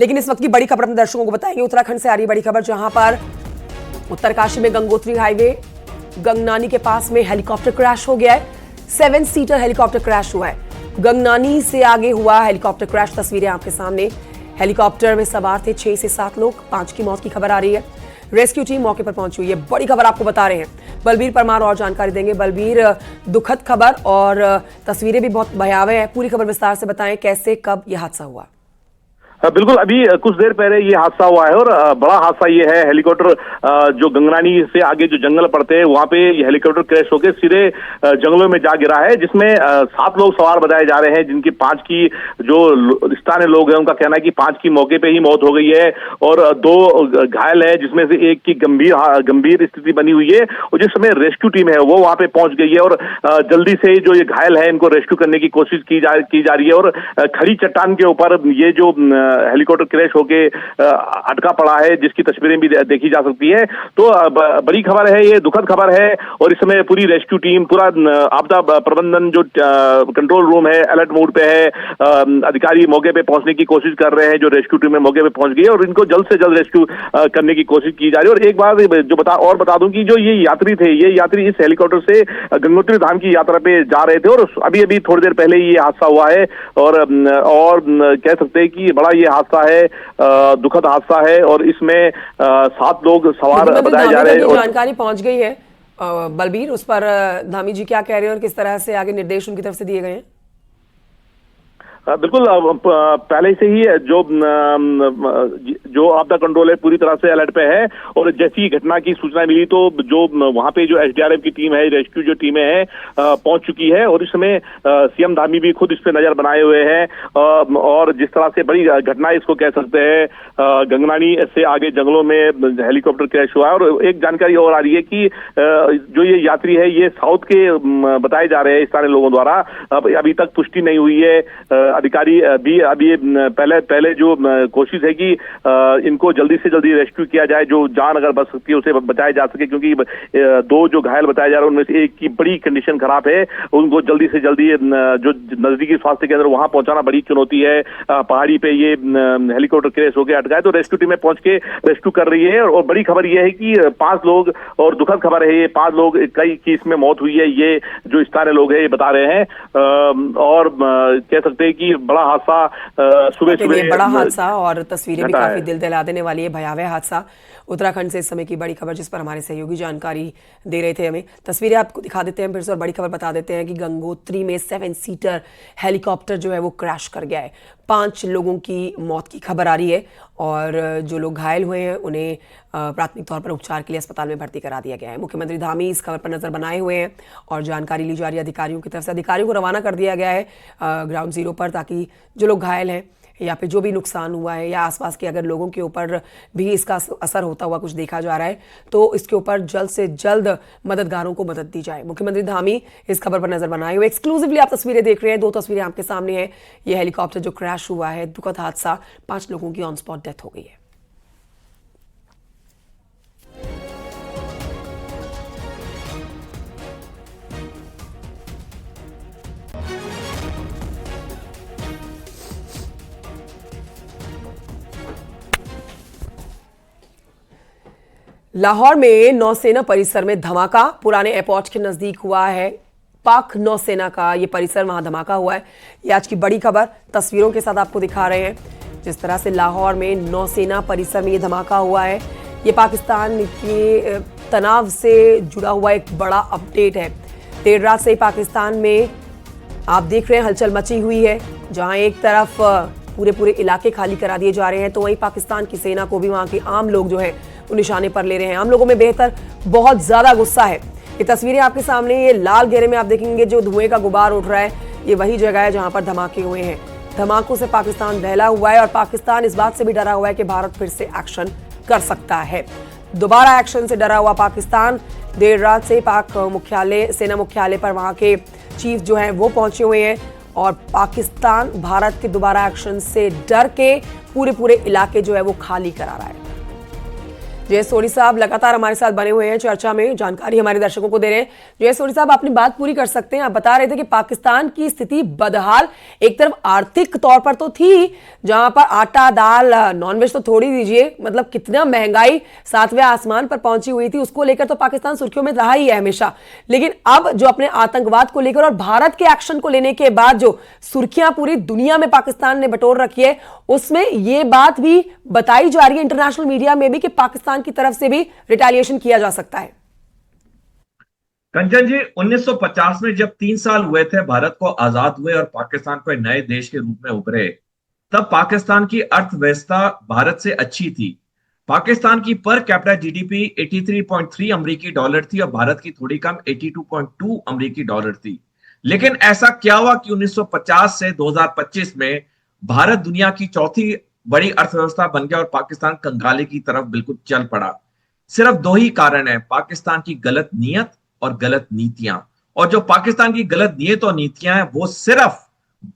लेकिन इस वक्त की बड़ी खबर अपने दर्शकों को बताएंगे। उत्तराखंड से आ रही बड़ी खबर, जहां पर उत्तरकाशी में गंगोत्री हाईवे गंगनानी के पास में हेलीकॉप्टर क्रैश हो गया है। 7 सीटर हेलीकॉप्टर क्रैश हुआ है। गंगनानी से आगे हुआ हेलीकॉप्टर क्रैश। तस्वीरें आपके सामने। हेलीकॉप्टर में सवार थे 6 से 7 लोग। 5 की मौत की खबर आ रही है। रेस्क्यू टीम मौके पर पहुंची हुई है। बड़ी खबर आपको बता रहे हैं। बलबीर परमार और जानकारी देंगे। बलबीर, दुखद खबर और तस्वीरें भी बहुत भयावह है। पूरी खबर विस्तार से बताएं, कैसे कब यह हादसा हुआ? बिल्कुल, अभी कुछ देर पहले ये हादसा हुआ है और बड़ा हादसा ये है। हेलीकॉप्टर जो गंगनानी से आगे जो जंगल पड़ते हैं वहां पे ये हेलीकॉप्टर क्रैश होकर सीधे जंगलों में जा गिरा है, जिसमें 7 लोग सवार बताए जा रहे हैं, जिनकी 5 की जो स्थानीय लोग हैं उनका कहना है कि 5 की मौके पे ही मौत हो गई है और 2 घायल है, जिसमें से एक की गंभीर स्थिति बनी हुई है। और जिस समय रेस्क्यू टीम है वो वहां पे पहुंच गई है और जल्दी से जो ये घायल है इनको रेस्क्यू करने की कोशिश की जा रही है। और खड़ी चट्टान के ऊपर ये जो हेलीकॉप्टर क्रैश होके अटका पड़ा है, जिसकी तस्वीरें भी देखी जा सकती है। तो बड़ी खबर है, ये दुखद खबर है। और इस समय पूरी रेस्क्यू टीम, पूरा आपदा प्रबंधन जो कंट्रोल रूम है अलर्ट मोड पे है। अधिकारी मौके पे पहुंचने की कोशिश कर रहे हैं। जो रेस्क्यू टीम है मौके पे पहुंच गई है और इनको जल्द से जल्द रेस्क्यू करने की कोशिश की जा रही है। और एक बात जो बता दूं कि जो ये यात्री इस हेलीकॉप्टर से गंगोत्री धाम की यात्रा पे जा रहे थे और अभी थोड़ी देर पहले ये हादसा हुआ है। और कह सकते हैं कि बड़ा ये हादसा है, दुखद हादसा है। और इसमें 7 लोग सवार बताए जा रहे हैं। जानकारी पहुंच गई है बलबीर, उस पर धामी जी क्या कह रहे हैं और किस तरह से आगे निर्देश उनकी तरफ से दिए गए हैं? बिल्कुल, पहले से ही जो आपदा कंट्रोल है पूरी तरह से अलर्ट पे है। और जैसी घटना की सूचना मिली तो जो वहां पे जो एसडीआरएफ की टीम है, रेस्क्यू जो टीमें हैं पहुंच चुकी है। और इस समय सीएम धामी भी खुद इस पे नजर बनाए हुए हैं। और जिस तरह से बड़ी घटना इसको कह सकते हैं, गंगनानी से आगे जंगलों में हेलीकॉप्टर क्रैश हुआ है। और एक जानकारी और आ रही है कि जो ये यात्री है ये साउथ के बताए जा रहे हैं स्थानीय लोगों द्वारा। अभी तक पुष्टि नहीं हुई है। अधिकारी भी अभी पहले जो कोशिश है कि इनको जल्दी से जल्दी रेस्क्यू किया जाए, जो जान अगर बच सकती है उसे बचाया जा सके, क्योंकि 2 जो घायल बताए जा रहे हैं उनमें से एक की बड़ी कंडीशन खराब है। उनको जल्दी से जल्दी जो नजदीकी स्वास्थ्य केंद्र वहां पहुंचाना बड़ी चुनौती है। पहाड़ी पे ये हेलीकॉप्टर क्रैश होकर अटका है, तो रेस्क्यू टीमें पहुंच के रेस्क्यू कर रही है। और बड़ी खबर यह है कि 5 लोग, और दुखद खबर है, ये 5 लोग कई की इसमें मौत हुई है, ये जो स्थानीय लोग है ये बता रहे हैं। और कह सकते हैं कि बड़ा हादसा सुबह बड़ा हादसा, और तस्वीरें भी काफी दिल दहला देने वाली है। भयावह हादसा उत्तराखंड से इस समय की बड़ी खबर, जिस पर हमारे सहयोगी जानकारी दे रहे थे हमें। तस्वीरें आपको दिखा देते हैं फिर से और बड़ी खबर बता देते हैं कि गंगोत्री में 7 सीटर हेलीकॉप्टर जो है वो क्रैश कर गया है। 5 लोगों की मौत की खबर आ रही है और जो लोग घायल हुए हैं उन्हें प्राथमिक तौर पर उपचार के लिए अस्पताल में भर्ती करा दिया गया है। मुख्यमंत्री धामी इस खबर पर नजर बनाए हुए हैं और जानकारी ली जा रही है अधिकारियों की तरफ से। अधिकारियों को रवाना कर दिया गया है ग्राउंड जीरो पर, ताकि जो लोग घायल हैं या फिर जो भी नुकसान हुआ है या आसपास के अगर लोगों के ऊपर भी इसका असर होता हुआ कुछ देखा जा रहा है तो इसके ऊपर जल्द से जल्द मददगारों को मदद दी जाए। मुख्यमंत्री धामी इस खबर पर नजर बनाए हुए। एक्सक्लूसिवली आप तस्वीरें देख रहे हैं। 2 तस्वीरें आपके सामने हैं। यह हेलीकॉप्टर जो क्रैश हुआ है, दुखद हादसा, 5 लोगों की ऑन स्पॉट डेथ हो गई है। लाहौर में नौसेना परिसर में धमाका पुराने एयरपोर्ट के नजदीक हुआ है। पाक नौसेना का ये परिसर, वहां धमाका हुआ है। ये आज की बड़ी खबर, तस्वीरों के साथ आपको दिखा रहे हैं। जिस तरह से लाहौर में नौसेना परिसर में ये धमाका हुआ है, ये पाकिस्तान के तनाव से जुड़ा हुआ एक बड़ा अपडेट है। देर रात से पाकिस्तान में आप देख रहे हैं हलचल मची हुई है, जहां एक तरफ पूरे इलाके खाली करा दिए जा रहे हैं तो वहीं पाकिस्तान की सेना को भी वहां के आम लोग जो है वो निशाने पर ले रहे हैं। आम लोगों में बेहतर बहुत ज्यादा गुस्सा है। ये तस्वीरें आपके सामने, ये लाल घेरे में आप देखेंगे जो धुएं का गुबार उठ रहा है, ये वही जगह है जहां पर धमाके हुए हैं। धमाकों से पाकिस्तान दहला हुआ है और पाकिस्तान इस बात से भी डरा हुआ है कि भारत फिर से एक्शन कर सकता है। दोबारा एक्शन से डरा हुआ पाकिस्तान। देर रात से पाक मुख्यालय, सेना मुख्यालय पर वहां के चीफ जो हैं वो पहुंचे हुए हैं और पाकिस्तान भारत के दोबारा एक्शन से डर के पूरे इलाके जो है वो खाली करा रहा है। जय सोनी साहब लगातार हमारे साथ बने हुए हैं, चर्चा में जानकारी हमारे दर्शकों को दे रहे हैं। जय सोनी साहब, अपनी बात पूरी कर सकते हैं। आप बता रहे थे कि पाकिस्तान की स्थिति बदहाल एक तरफ आर्थिक तौर पर तो थी, जहां पर आटा दाल नॉनवेज तो थोड़ी दीजिए, मतलब कितना महंगाई 7वें आसमान पर पहुंची हुई थी, उसको लेकर तो पाकिस्तान सुर्खियों में रहा ही है हमेशा। लेकिन अब जो अपने आतंकवाद को लेकर और भारत के एक्शन को लेने के बाद जो सुर्खियां पूरी दुनिया में पाकिस्तान ने बटोर रखी है, उसमें यह बात भी बताई जा रही है इंटरनेशनल मीडिया में भी कि पाकिस्तान की तरफ से भी रिटेलिएशन किया जा सकता है। कंचन जी, 1950 में जब 3 साल हुए थे भारत को आजाद हुए और पाकिस्तान को एक नए देश के रूप में उभरे, तब पाकिस्तान की अर्थव्यवस्था भारत से अच्छी थी। पाकिस्तान की पर कैपिटा जीडीपी 83.3 अमेरिकी डॉलर थी और भारत की थोड़ी कम 82.2 अमेरिकी डॉलर थी। लेकिन ऐसा क्या हुआ कि 1950 से 2025 में भारत दुनिया की चौथी बड़ी अर्थव्यवस्था बन गया और पाकिस्तान कंगाली की तरफ बिल्कुल चल पड़ा। सिर्फ 2 ही कारण है, पाकिस्तान की गलत नीयत और गलत नीतियां। और जो पाकिस्तान की गलत नीयत और नीतियां हैं वो सिर्फ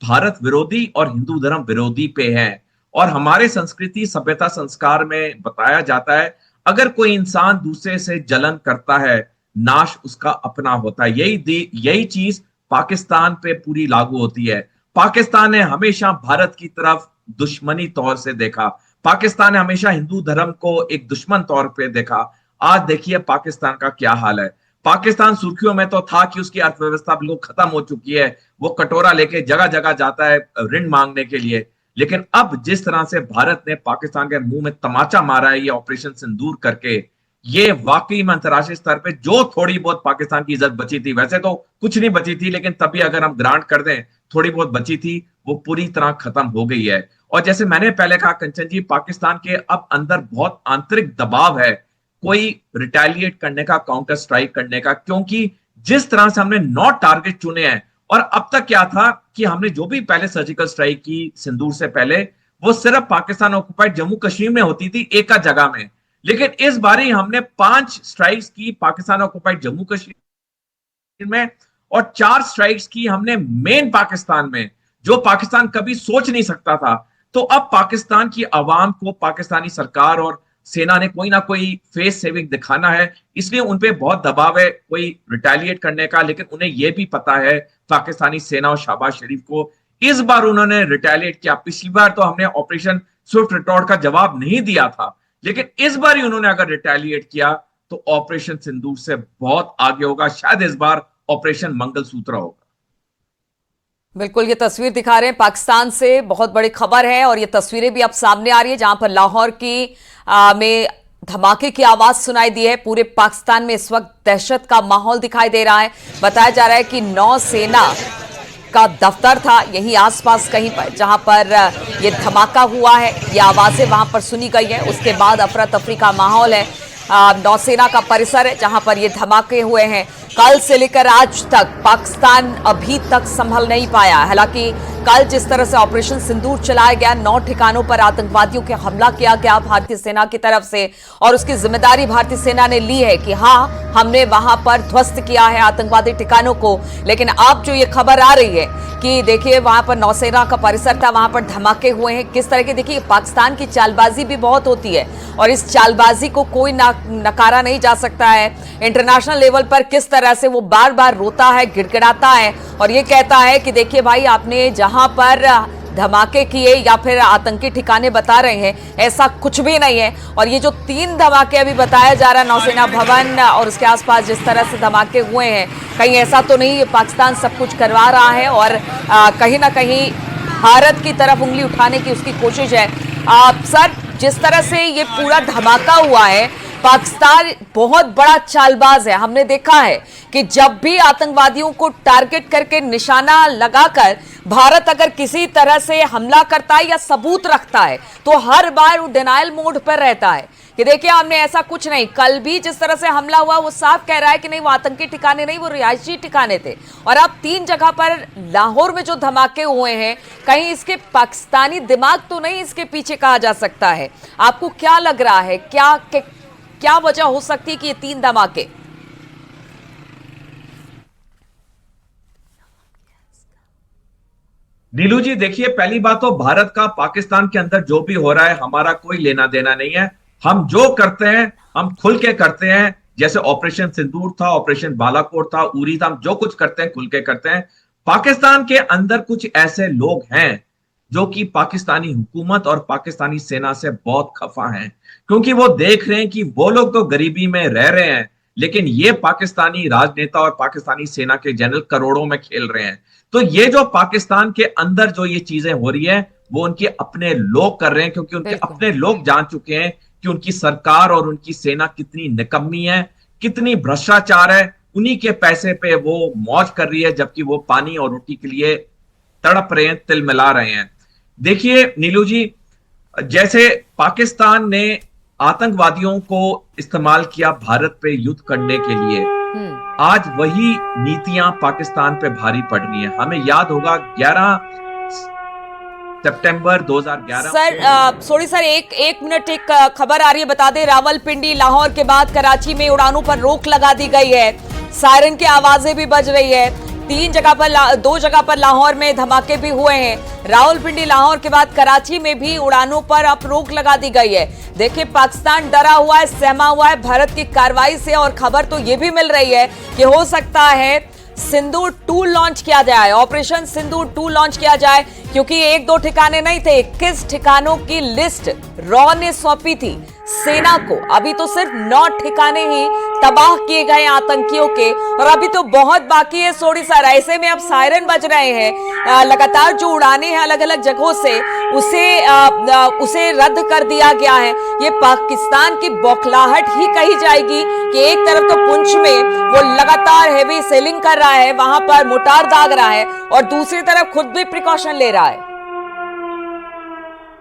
भारत विरोधी और हिंदू धर्म विरोधी पे हैं। और हमारे संस्कृति सभ्यता संस्कार में बताया जाता है, अगर कोई इंसान दूसरे से जलन करता है, नाश उसका अपना होता है। यही चीज पाकिस्तान पे पूरी लागू होती है। पाकिस्तान ने हमेशा भारत की तरफ दुश्मनी तौर से देखा, पाकिस्तान ने हमेशा हिंदू धर्म को एक दुश्मन तौर पे देखा। आज देखिए पाकिस्तान का क्या हाल है। पाकिस्तान सुर्खियों में तो था कि उसकी अर्थव्यवस्था बिल्कुल खत्म हो चुकी है, वो कटोरा लेके जगह जगह जाता है ऋण मांगने के लिए। लेकिन अब जिस तरह से भारत ने पाकिस्तान के मुंह में तमाचा मारा है ये ऑपरेशन सिंदूर करके, ये वाकई में अंतर्राष्ट्रीय स्तर पे जो थोड़ी बहुत पाकिस्तान की इज्जत बची थी, वैसे तो कुछ नहीं बची थी, लेकिन तभी अगर हम ग्रांट कर दें थोड़ी बहुत बची थी, वो पूरी तरह खत्म हो गई है। और जैसे मैंने पहले कहा कंचन जी, पाकिस्तान के अब अंदर बहुत आंतरिक दबाव है कोई रिटेलिएट करने का, काउंटर स्ट्राइक करने का, क्योंकि जिस तरह से हमने 9 टारगेट चुने हैं और अब तक क्या था कि हमने जो भी पहले सर्जिकल स्ट्राइक की सिंदूर से पहले, वो सिर्फ पाकिस्तान ऑक्युपाइड जम्मू कश्मीर में होती थी, एक जगह में। लेकिन इस बार ही हमने 5 स्ट्राइक्स की पाकिस्तान ऑक्युपाइड जम्मू कश्मीर में और 4 स्ट्राइक्स की हमने मेन पाकिस्तान में, जो पाकिस्तान कभी सोच नहीं सकता था। तो अब पाकिस्तान की आवाम को पाकिस्तानी सरकार और सेना ने कोई ना कोई फेस सेविंग दिखाना है, इसलिए उनपे बहुत दबाव है कोई रिटेलिएट करने का। लेकिन उन्हें यह भी पता है पाकिस्तानी सेना और शहबाज शरीफ को, इस बार उन्होंने रिटेलिएट किया। पिछली बार तो हमने ऑपरेशन स्विफ्ट रिटॉर्ट का जवाब नहीं दिया था, लेकिन इस बार ही उन्होंने अगर रिटेलिएट किया तो ऑपरेशन सिंदूर से बहुत आगे होगा। शायद इस बार ऑपरेशन मंगलसूत्र होगा। बिल्कुल, ये तस्वीर दिखा रहे हैं पाकिस्तान से, बहुत बड़ी खबर है और ये तस्वीरें भी अब सामने आ रही है जहां पर लाहौर की में धमाके की आवाज सुनाई दी है। पूरे पाकिस्तान में इस वक्त दहशत का माहौल दिखाई दे रहा है। बताया जा रहा है कि नौसेना का दफ्तर था यहीं आसपास कहीं पर, जहां पर ये धमाका हुआ है, ये आवाजें वहां पर सुनी गई है। उसके बाद अफरा तफरी का माहौल है। नौसेना का परिसर है जहां पर ये धमाके हुए हैं। कल से लेकर आज तक पाकिस्तान अभी तक संभल नहीं पाया। हालांकि कल जिस तरह से ऑपरेशन सिंदूर चलाया गया, 9 ठिकानों पर आतंकवादियों के हमला किया गया भारतीय सेना की तरफ से, और उसकी जिम्मेदारी भारतीय सेना ने ली है कि हाँ, हमने वहां पर ध्वस्त किया है आतंकवादी ठिकानों को। लेकिन अब जो ये खबर आ रही है कि देखिए वहां पर नौसेना का परिसर था, वहां पर धमाके हुए हैं, किस तरह के, देखिए पाकिस्तान की चालबाजी भी बहुत होती है और इस चालबाजी को कोई नकारा नहीं जा सकता है। इंटरनेशनल लेवल पर किस तरह से वो बार बार रोता है, गिड़गिड़ाता है और ये कहता है कि देखिए भाई, आपने जहां पर धमाके किए या फिर आतंकी ठिकाने बता रहे हैं, ऐसा कुछ भी नहीं है। और ये जो 3 धमाके अभी बताया जा रहा है नौसेना भवन और उसके आसपास जिस तरह से धमाके हुए हैं, कहीं ऐसा तो नहीं है पाकिस्तान सब कुछ करवा रहा है और कहीं ना कहीं भारत की तरफ उंगली उठाने की उसकी कोशिश है। सर, जिस तरह से ये पूरा धमाका हुआ है, पाकिस्तान बहुत बड़ा चालबाज है। हमने देखा है कि जब भी आतंकवादियों को टारगेट करके निशाना लगाकर भारत अगर किसी तरह से हमला करता है या सबूत रखता है, तो हर बार वो डिनायल मोड पर रहता है कि देखिए हमने ऐसा कुछ नहीं। कल भी जिस तरह से हमला हुआ वो साफ कह रहा है कि नहीं, वो आतंकी ठिकाने नहीं, वो रिहायशी ठिकाने थे। और अब 3 जगह पर लाहौर में जो धमाके हुए हैं, कहीं इसके पाकिस्तानी दिमाग तो नहीं इसके पीछे कहा जा सकता है? आपको क्या लग रहा है, क्या वजह हो सकती है कि ये 3 धमाके? नीलू जी, देखिए पहली बात तो भारत का पाकिस्तान के अंदर जो भी हो रहा है हमारा कोई लेना देना नहीं है। हम जो करते हैं हम खुल के करते हैं, जैसे ऑपरेशन सिंदूर था, ऑपरेशन बालाकोट था, उरी था, हम जो कुछ करते हैं खुल के करते हैं। पाकिस्तान के अंदर कुछ ऐसे लोग हैं जो कि पाकिस्तानी हुकूमत और पाकिस्तानी सेना से बहुत खफा हैं, क्योंकि वो देख रहे हैं कि वो लोग तो गरीबी में रह रहे हैं, लेकिन ये पाकिस्तानी राजनेता और पाकिस्तानी सेना के जनरल करोड़ों में खेल रहे हैं। तो ये जो पाकिस्तान के अंदर जो ये चीजें हो रही है वो उनके अपने लोग कर रहे हैं, क्योंकि उनके अपने लोग जान चुके हैं कि उनकी सरकार और उनकी सेना कितनी निकम्मी है, कितनी भ्रष्टाचार है। उन्हीं के पैसे पे वो मौज कर रही है, जबकि वो पानी और रोटी के लिए तड़प रहे हैं, तिल मिला रहे हैं। देखिए नीलू जी, जैसे पाकिस्तान ने आतंकवादियों को इस्तेमाल किया भारत पे युद्ध करने के लिए, आज वही नीतियां पाकिस्तान पे भारी पड़ रही हैं। हमें याद होगा 11 सितंबर 2011। सर सॉरी सर, एक मिनट, एक खबर आ रही है, बता दें। रावलपिंडी लाहौर के बाद कराची में उड़ानों पर रोक लगा दी गई है, सायरन की आवाजें भी बज रही है। दो जगह पर लाहौर में धमाके भी हुए हैं। रावलपिंडी लाहौर के बाद कराची में भी उड़ानों पर अब रोक लगा दी गई है। देखिए पाकिस्तान डरा हुआ है, सहमा हुआ है भारत की कार्रवाई से, और खबर तो ये भी मिल रही है कि हो सकता है सिंदूर 2 लॉन्च किया जाए, ऑपरेशन सिंदूर 2 लॉन्च किया जाए, क्योंकि 1-2 ठिकाने नहीं थे, 21 ठिकानों की लिस्ट रॉ ने सौंपी थी सेना को। अभी तो सिर्फ 9 ठिकाने ही तबाह किए गए आतंकियों के, और अभी तो बहुत बाकी है। सोडी सर, ऐसे में अब सायरन बज रहे हैं, लगातार जो उड़ाने हैं अलग अलग जगहों से उसे रद्द कर दिया गया है। ये पाकिस्तान की बौखलाहट ही कही जाएगी कि एक तरफ तो पुंछ में वो लगातार हेवी सेलिंग कर रहा है, वहां पर मोटार दाग रहा है, और दूसरी तरफ खुद भी प्रिकॉशन ले रहा है।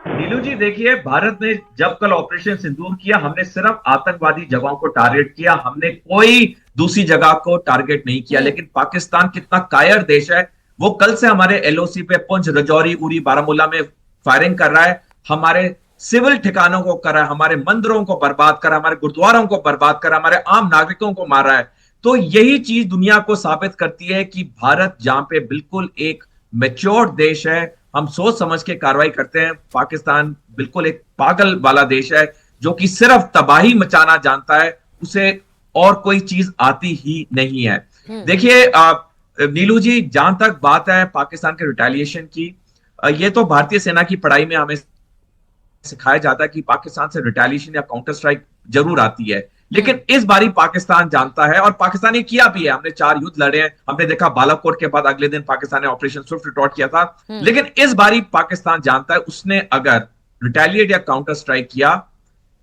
नीलू जी देखिए, भारत ने जब कल ऑपरेशन सिंदूर किया, हमने सिर्फ आतंकवादी जगहों को टारगेट किया, हमने कोई दूसरी जगह को टारगेट नहीं किया। लेकिन पाकिस्तान कितना कायर देश है, वो कल से हमारे एलओसी पे पुंछ, रजौरी, उरी, बारामूला में फायरिंग कर रहा है, हमारे सिविल ठिकानों को कर रहा है, हमारे मंदिरों को बर्बाद कर रहा है, हमारे गुरुद्वारों को बर्बाद कर रहा है, हमारे आम नागरिकों को मार रहा है। तो यही चीज दुनिया को साबित करती है कि भारत जहां पे बिल्कुल एक मैच्योर देश है, हम सोच समझ के कार्रवाई करते हैं, पाकिस्तान बिल्कुल एक पागल वाला देश है जो कि सिर्फ तबाही मचाना जानता है, उसे और कोई चीज आती ही नहीं है। देखिए नीलू जी, जहां तक बात है पाकिस्तान के रिटेलिएशन की, ये तो भारतीय सेना की पढ़ाई में हमें सिखाया जाता है कि पाकिस्तान से रिटेलिएशन या काउंटर स्ट्राइक जरूर आती है, लेकिन इस बारी पाकिस्तान जानता है, और पाकिस्तान ने किया भी है। हमने 4 युद्ध लड़े हैं, हमने देखा बालाकोट के बाद अगले दिन पाकिस्तान ने ऑपरेशन स्विफ्ट रिटॉर्ट किया था, लेकिन इस बारी पाकिस्तान जानता है उसने अगर रिटेलिएट या काउंटर स्ट्राइक किया,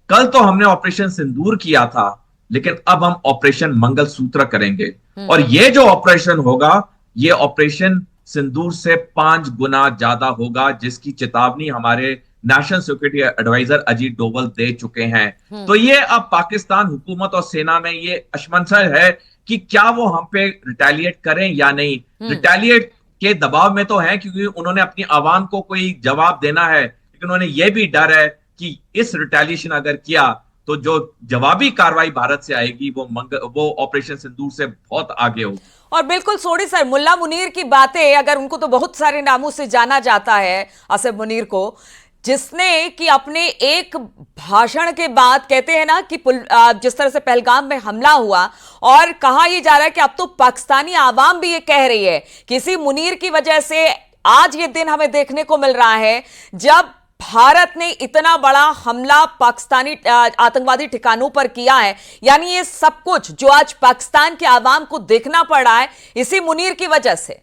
कल तो हमने ऑपरेशन सिंदूर किया था, लेकिन अब हम ऑपरेशन मंगलसूत्र करेंगे, और ये जो ऑपरेशन होगा ये ऑपरेशन सिंदूर से 5 गुना ज्यादा होगा, जिसकी चेतावनी हमारे national security adviser Ajit Doval दे चुके हैं। तो ये अब पाकिस्तान हुकूमत और सेना में ये अशमंसर है कि क्या वो हम पे रिटेलिएट करें या नहीं। रिटेलिएट के दबाव में तो है, क्योंकि उन्होंने अपनी आवाम को कोई जवाब देना है, लेकिन उन्हें यह भी डर है कि इस रिटेलिएशन अगर किया तो जो जवाबी कार्रवाई भारत से आएगी वो ऑपरेशन सिंदूर से बहुत आगे होगी। और बिल्कुल सोडी सर, मुल्ला मुनीर की बातें, अगर उनको तो बहुत सारे नामों से जाना जाता है, आसिफ मुनीर को, जिसने कि अपने एक भाषण के बाद कहते हैं ना कि जिस तरह से पहलगाम में हमला हुआ, और कहा यह जा रहा है कि अब तो पाकिस्तानी आवाम भी ये कह रही है कि इसी मुनीर की वजह से आज ये दिन हमें देखने को मिल रहा है जब भारत ने इतना बड़ा हमला पाकिस्तानी आतंकवादी ठिकानों पर किया है। यानी ये सब कुछ जो आज पाकिस्तान के आवाम को देखना पड़ रहा है इसी मुनीर की वजह से।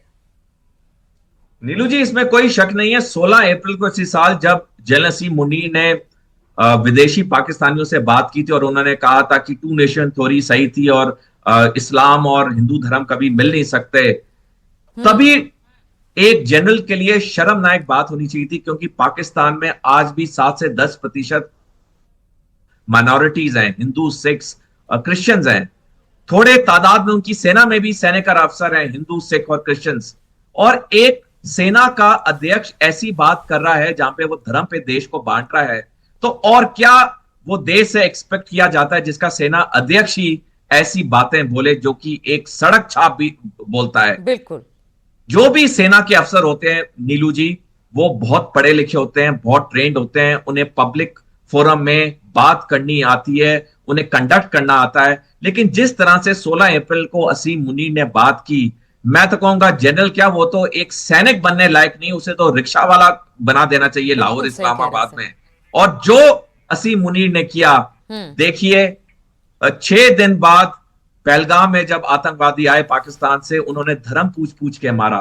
नीलू जी, इसमें कोई शक नहीं है। 16 अप्रैल को इसी साल जब जनरल असीम मुनीर ने विदेशी पाकिस्तानियों से बात की थी और उन्होंने कहा था कि 2 नेशन थ्योरी सही थी और इस्लाम और हिंदू धर्म कभी मिल नहीं सकते, तभी एक जनरल के लिए शर्मनाक बात होनी चाहिए थी, क्योंकि पाकिस्तान में आज भी 7 से 10% माइनॉरिटीज हैं, हिंदू, सिख्स, क्रिश्चियंस हैं। थोड़े तादाद में उनकी सेना में भी सैनिक अफसर हैं हिंदू, सिख और क्रिश्चियंस, और एक सेना का अध्यक्ष ऐसी बात कर रहा है जहां पे वो धर्म पे देश को बांट रहा है, तो और क्या वो देश से एक्सपेक्ट किया जाता है जिसका सेना अध्यक्ष ही ऐसी बातें बोले, जो कि एक सड़क छाप भी बोलता है। बिल्कुल, जो भी सेना के अफसर होते हैं नीलू जी, वो बहुत पढ़े लिखे होते हैं, बहुत ट्रेंड होते हैं, उन्हें पब्लिक फोरम में बात करनी आती है, उन्हें कंडक्ट करना आता है। लेकिन जिस तरह से 16 अप्रैल को असीम मुनीर ने बात की, मैं तो कहूंगा जनरल क्या, वो तो एक सैनिक बनने लायक नहीं, उसे तो रिक्शा वाला बना देना चाहिए लाहौर इस्लामाबाद में। और जो असीम मुनीर ने किया, देखिए 6 दिन बाद पहलगाम में जब आतंकवादी आए पाकिस्तान से, उन्होंने धर्म पूछ पूछ के मारा,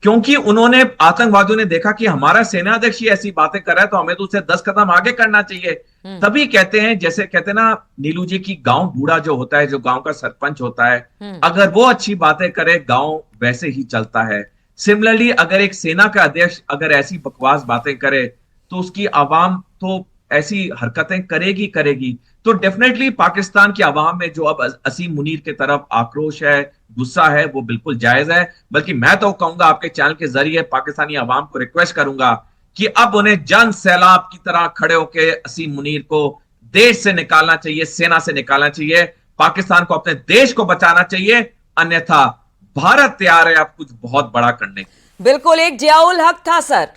क्योंकि उन्होंने, आतंकवादियों ने देखा कि हमारा सेनाध्यक्ष ही ऐसी बातें कर रहा है तो हमें तो उसे 10 कदम आगे करना चाहिए। तभी कहते हैं, जैसे कहते हैं ना नीलू जी की, गांव बूढ़ा जो होता है, जो गांव का सरपंच होता है, अगर वो अच्छी बातें करे, गांव वैसे ही चलता है। सिमिलरली अगर एक सेना का अध्यक्ष अगर ऐसी बकवास बातें करे तो उसकी आवाम तो ऐसी हरकतें करेगी। तो डेफिनेटली पाकिस्तान की आवाम में जो अब असीम मुनीर की तरफ आक्रोश है, गुस्सा है, वो बिल्कुल जायज है। बल्कि मैं तो कहूंगा, आपके चैनल के जरिए पाकिस्तानी आवाम को रिक्वेस्ट करूंगा कि अब उन्हें जन सैलाब की तरह खड़े होकर असीम मुनीर को देश से निकालना चाहिए, सेना से निकालना चाहिए, पाकिस्तान को अपने देश को बचाना चाहिए। अन्यथा भारत तैयार है अब कुछ बहुत बड़ा करने की। बिल्कुल, एक जियाउल हक था सर,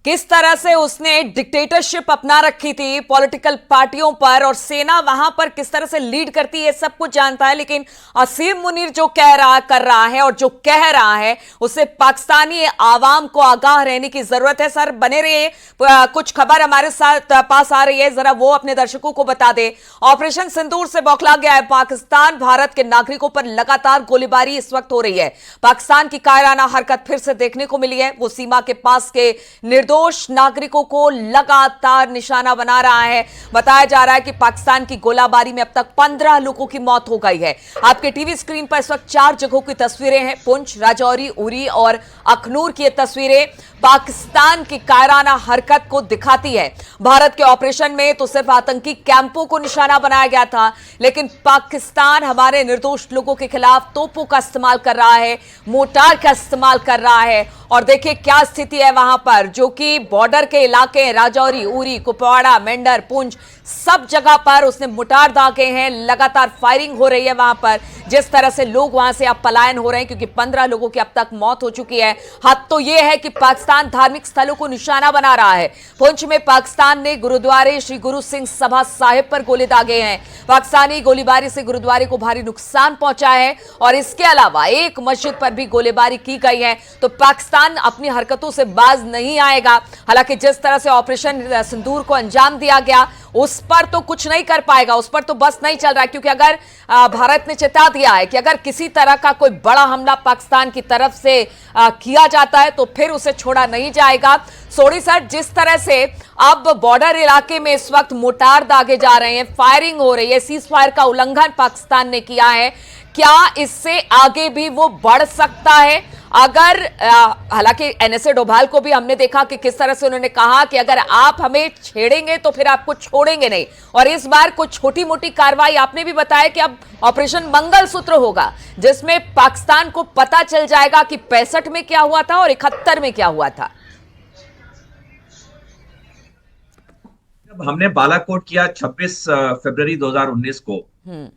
किस तरह से उसने डिक्टेटरशिप अपना रखी थी पॉलिटिकल पार्टियों पर, और सेना वहां पर किस तरह से लीड करती है, सब कुछ जानता है। लेकिन असीम मुनीर जो कर रहा है और जो कह रहा है, उससे पाकिस्तानी आवाम को आगाह रहने की जरूरत है। सर बने रहिए, कुछ खबर हमारे साथ पास आ रही है, जरा वो अपने दर्शकों को बता दे। ऑपरेशन सिंदूर से बौखला गया है पाकिस्तान, भारत के नागरिकों पर लगातार गोलीबारी इस वक्त हो रही है। पाकिस्तान की कायराना हरकत फिर से देखने को मिली है, वो सीमा के पास के निर्दोष नागरिकों को लगातार निशाना बना रहा है। बताया जा रहा है कि पाकिस्तान की गोलाबारी में अब तक 15 लोगों की मौत हो गई है। आपके टीवी स्क्रीन पर इस वक्त 4 जगहों की तस्वीरें हैं, पुंछ, राजौरी, उरी और अखनूर की ये तस्वीरें पाकिस्तान की कायराना हरकत को दिखाती है। भारत के ऑपरेशन में तो सिर्फ आतंकी कैंपों को निशाना बनाया गया था, लेकिन पाकिस्तान हमारे निर्दोष लोगों के खिलाफ तोपों का इस्तेमाल कर रहा है, मोर्टार का इस्तेमाल कर रहा है। और देखिए क्या स्थिति है वहां पर, जो कि बॉर्डर के इलाके राजौरी, उरी, कुपवाड़ा, मेंढर, पुंछ, सब जगह पर उसने मोर्टार दागे हैं। लगातार फायरिंग हो रही है वहां पर, जिस तरह से लोग वहां से अब पलायन हो रहे हैं, क्योंकि 15 लोगों की अब तक मौत हो चुकी है। हद तो यह है कि पाकिस्तान धार्मिक स्थलों को निशाना बना रहा है। पुंछ में पाकिस्तान ने गुरुद्वारे श्री गुरु सिंह सभा साहिब पर गोले दागे हैं। पाकिस्तानी गोलीबारी से गुरुद्वारे को भारी नुकसान पहुंचा है, और इसके अलावा एक मस्जिद पर भी गोलीबारी की गई है। तो पाकिस्तान अपनी हरकतों से बाज नहीं आएगा। हालांकि जिस तरह से ऑपरेशन सिंदूर को अंजाम दिया गया, उस पर तो कुछ नहीं कर पाएगा, उस पर तो बस नहीं चल रहा है, क्योंकि अगर भारत ने चेता दिया है कि अगर किसी तरह का कोई बड़ा हमला पाकिस्तान की तरफ से किया जाता है तो फिर उसे छोड़ा नहीं जाएगा। सोडी सर, जिस तरह से अब बॉर्डर इलाके में इस वक्त मोर्टार दागे जा रहे हैं, फायरिंग हो रही है, सीज फायर का उल्लंघन पाकिस्तान ने किया है, क्या इससे आगे भी वो बढ़ सकता है? अगर हालांकि एनएसए डोभाल को भी हमने देखा कि किस तरह से उन्होंने कहा कि अगर आप हमें छेड़ेंगे तो फिर आपको छोड़ेंगे नहीं, और इस बार कुछ छोटी मोटी कार्रवाई आपने भी बताया कि अब ऑपरेशन मंगलसूत्र होगा, जिसमें पाकिस्तान को पता चल जाएगा कि 65 में क्या हुआ था और 71 में क्या हुआ था। जब हमने बालाकोट किया 26 फरवरी 2019 को,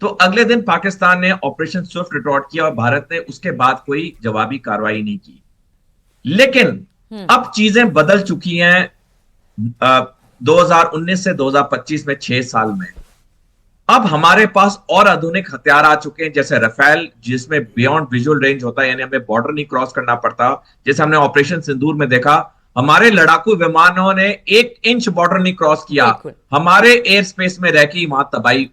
तो अगले दिन पाकिस्तान ने ऑपरेशन स्विफ्ट रिटॉर्ट किया और भारत ने उसके बाद कोई जवाबी कार्रवाई नहीं की। लेकिन अब चीजें बदल चुकी हैं। 2019 से 2025 में 6 साल में अब हमारे पास और आधुनिक हथियार आ चुके हैं, जैसे राफेल, जिसमें बियॉन्ड विजुअल रेंज होता है, यानी हमें बॉर्डर नहीं क्रॉस करना पड़ता। जैसे हमने ऑपरेशन सिंदूर में देखा, हमारे लड़ाकू विमानों ने 1 इंच बॉर्डर नहीं क्रॉस किया, हमारे एयर स्पेस में रह के वहां तबाही